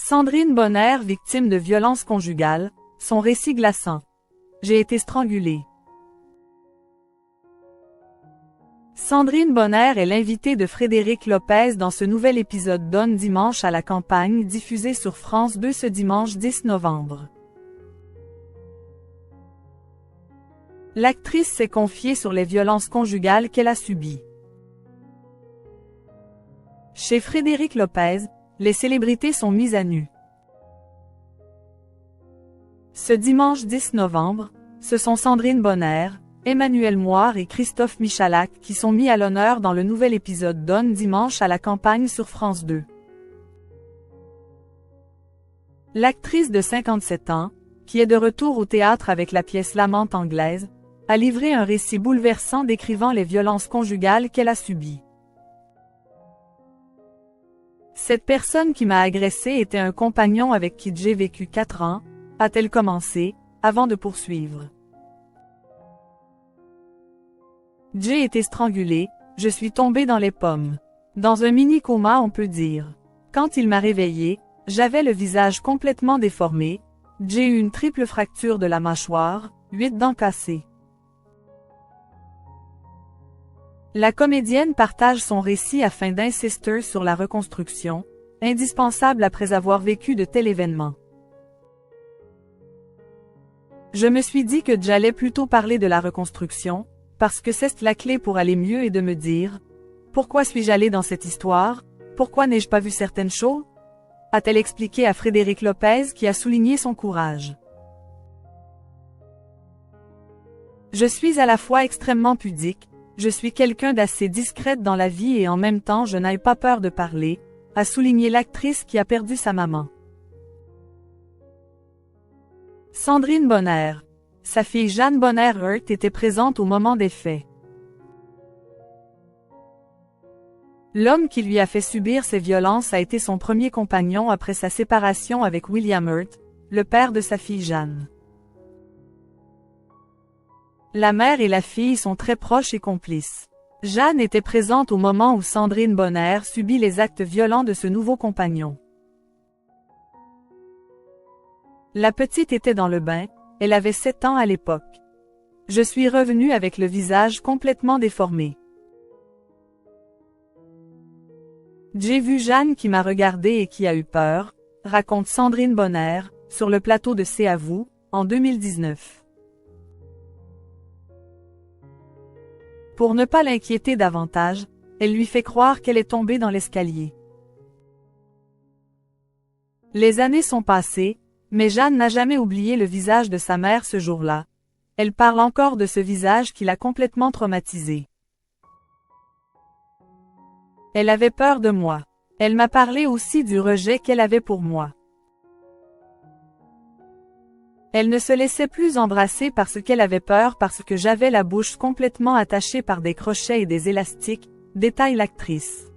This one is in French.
Sandrine Bonnaire, victime de violences conjugales, son récit glaçant. J'ai été strangulée. Sandrine Bonnaire est l'invitée de Frédéric Lopez dans ce nouvel épisode d'On Dimanche à la campagne diffusé sur France 2 ce dimanche 10 novembre. L'actrice s'est confiée sur les violences conjugales qu'elle a subies. Chez Frédéric Lopez, les célébrités sont mises à nu. Ce dimanche 10 novembre, ce sont Sandrine Bonnaire, Emmanuel Moir et Christophe Michalak qui sont mis à l'honneur dans le nouvel épisode d'On Dimanche à la campagne sur France 2. L'actrice de 57 ans, qui est de retour au théâtre avec la pièce L'Amante anglaise, a livré un récit bouleversant décrivant les violences conjugales qu'elle a subies. Cette personne qui m'a agressée était un compagnon avec qui j'ai vécu 4 ans, a-t-elle commencé, avant de poursuivre. J'ai été strangulée, je suis tombée dans les pommes. Dans un mini-coma on peut dire. Quand il m'a réveillée, j'avais le visage complètement déformé, j'ai eu une triple fracture de la mâchoire, 8 dents cassées. La comédienne partage son récit afin d'insister sur la reconstruction, indispensable après avoir vécu de tels événements. Je me suis dit que j'allais plutôt parler de la reconstruction, parce que c'est la clé pour aller mieux et de me dire « Pourquoi suis-je allée dans cette histoire? Pourquoi n'ai-je pas vu certaines choses ?» a-t-elle expliqué à Frédéric Lopez qui a souligné son courage. Je suis à la fois extrêmement pudique, je suis quelqu'un d'assez discrète dans la vie et en même temps je n'ai pas peur de parler, a souligné l'actrice qui a perdu sa maman. Sandrine Bonnaire. Sa fille Jeanne Bonnaire-Hurt était présente au moment des faits. L'homme qui lui a fait subir ces violences a été son premier compagnon après sa séparation avec William Hurt, le père de sa fille Jeanne. La mère et la fille sont très proches et complices. Jeanne était présente au moment où Sandrine Bonnaire subit les actes violents de ce nouveau compagnon. La petite était dans le bain, elle avait 7 ans à l'époque. Je suis revenue avec le visage complètement déformé. J'ai vu Jeanne qui m'a regardée et qui a eu peur, raconte Sandrine Bonnaire, sur le plateau de C'est à vous, en 2019. Pour ne pas l'inquiéter davantage, elle lui fait croire qu'elle est tombée dans l'escalier. Les années sont passées, mais Jeanne n'a jamais oublié le visage de sa mère ce jour-là. Elle parle encore de ce visage qui l'a complètement traumatisée. Elle avait peur de moi. Elle m'a parlé aussi du rejet qu'elle avait pour moi. Elle ne se laissait plus embrasser parce qu'elle avait peur parce que j'avais la bouche complètement attachée par des crochets et des élastiques, détaille l'actrice.